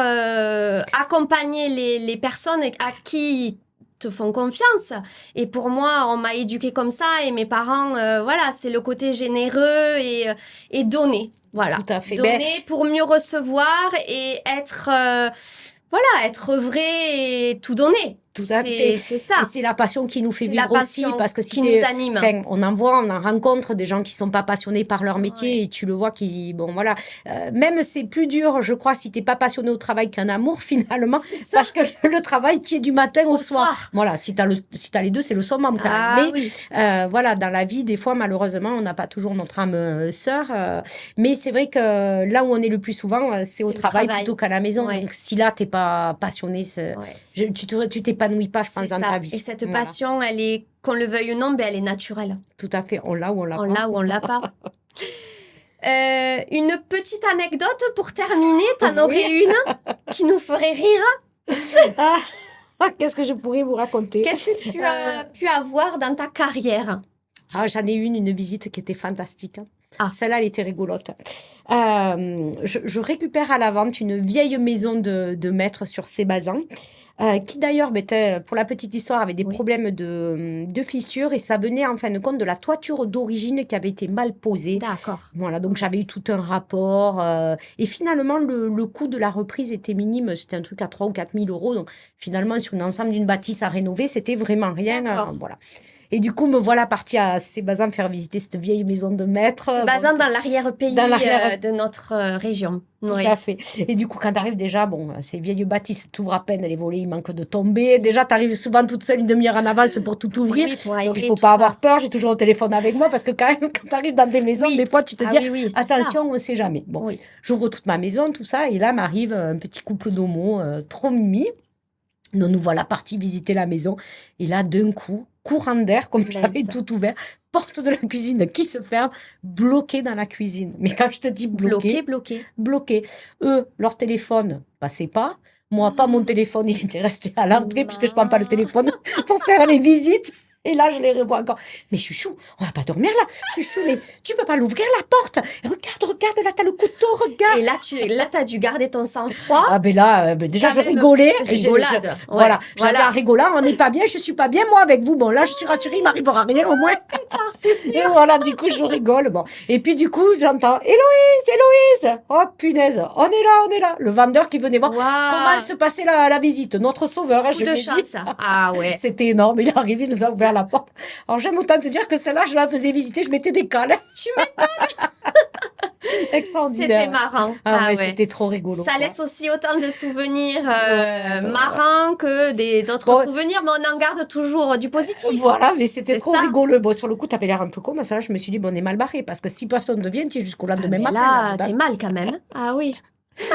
accompagner les personnes à qui te font confiance. Et pour moi, on m'a éduquée comme ça et mes parents, voilà, c'est le côté généreux et donner. Voilà. Tout à fait. Donner pour mieux recevoir et être, voilà, être vrai et tout donner. Tout à fait. C'est ça. Et c'est la passion qui nous fait C'est la vivre aussi, passion parce que si qui nous anime. Enfin, on en rencontre des gens qui sont pas passionnés par leur métier et tu le vois bon voilà. Même c'est plus dur, je crois, si t'es pas passionné au travail qu'un amour finalement, C'est ça. parce que le travail qui est du matin au Au soir. soir. Voilà, si t'as les deux, c'est le summum quand même. Ah Mais oui. voilà, dans la vie, des fois, malheureusement, on n'a pas toujours notre âme sœur. Mais c'est vrai que là où on est le plus souvent, c'est au le travail travail. plutôt qu'à la maison. Ouais. Donc si là t'es pas passionné, tu t'épanouis pas, je pense, C'est dans ça. ta vie. Et cette Voilà. passion, elle est, qu'on le veuille ou non, ben elle est naturelle. Tout à fait, on l'a ou on l'a On pas. l'a ou on l'a pas. Une petite anecdote pour terminer. T'en Oui. aurais une qui nous ferait rire? Qu'est-ce que je pourrais vous raconter? Qu'est-ce que tu as pu avoir dans ta carrière? J'en ai eu une visite qui était fantastique. Ah. Celle-là, elle était rigolote. Je récupère à la vente une vieille maison de maître sur Sébasan, qui d'ailleurs, pour la petite histoire, avait des Oui. problèmes de fissures, et ça venait en fin de compte de la toiture d'origine qui avait été mal posée. D'accord. Voilà, donc j'avais eu tout un rapport. Et finalement, le coût de la reprise était minime. C'était un truc à 3 ou 4 000 euros. Donc finalement, sur l'ensemble d'une bâtisse à rénover, c'était vraiment rien. D'accord. Voilà. Et du coup, me voilà partie à Sébasan faire visiter cette vieille maison de maître. Sébasan dans l'arrière-pays Dans l'arrière- de notre région. Tout Oui. à fait. Et du coup, quand t'arrives déjà, ces vieilles bâtisses, t'ouvres à peine les volets, il manque de tomber. Déjà, t'arrives souvent toute seule une demi-heure en avance pour tout ouvrir. Oui, pour Donc, aérer il faut tout pas ça. avoir peur. J'ai toujours le téléphone avec moi parce que quand même, quand t'arrives dans des maisons, Oui. des fois, tu te Ah dis, oui, c'est attention, on sait jamais. Bon, Oui. j'ouvre toute ma maison, tout ça. Et là, m'arrive un petit couple d'homos, trop mimi. Donc, nous voilà partis visiter la maison. Et là, d'un coup, courant d'air, comme j'avais tout ouvert, porte de la cuisine qui se ferme, bloqué dans la cuisine. Mais quand je te dis bloqué. Eux, leur téléphone passait pas. Moi, pas mon téléphone, il était resté à l'entrée puisque je prends pas le téléphone pour faire les visites. Et là, je les revois encore. Mais chouchou, on va pas dormir là. Chouchou, mais tu peux pas l'ouvrir la porte. Regarde, là, t'as le couteau, regarde. Et là, t'as dû garder ton sang-froid. Ah, ben là, déjà, je rigolais. Rigolade. Ouais, voilà. J'avais un rigolant, on n'est pas bien, je suis pas bien, moi, avec vous. Bon, là, je suis rassurée, il m'arrivera rien, au moins. C'est sûr. Et voilà, du coup, je rigole. Bon. Et puis, du coup, j'entends, Héloïse. Oh, punaise. On est là. Le vendeur qui venait voir comment se passait la visite. Notre sauveur, Coup de chance. Ah ouais. C'était énorme. Il est arrivé, il nous a ouvert la porte. Alors, j'aime autant te dire que celle-là, je la faisais visiter, je mettais des cales. Tu m'étonnes. Extraordinaire. C'était marrant. Ah ouais, c'était trop rigolo. Ça laisse aussi autant de souvenirs marrants que d'autres souvenirs, mais on en garde toujours du positif. Voilà, mais c'était trop rigolo. Bon, sur le coup, t'avais l'air un peu con, mais ça, là, je me suis dit, bon, on est mal barré, parce que si personne ne vient, tu es jusqu'au lendemain matin. Là, t'es mal quand même. Ah oui.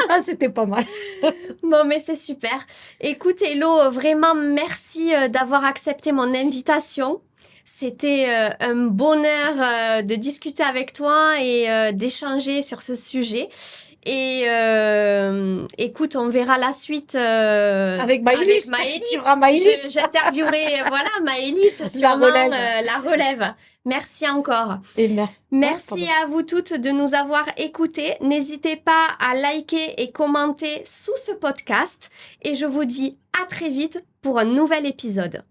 Ah, c'était pas mal. Bon, mais c'est super. Écoute, Hello, vraiment merci d'avoir accepté mon invitation. C'était un bonheur de discuter avec toi et d'échanger sur ce sujet. Et écoute, on verra la suite avec Maëlys. Tu auras Maëlys. J'interviewerai Maëlys sûrement la relève. Merci encore. Et merci à vous toutes de nous avoir écoutés. N'hésitez pas à liker et commenter sous ce podcast. Et je vous dis à très vite pour un nouvel épisode.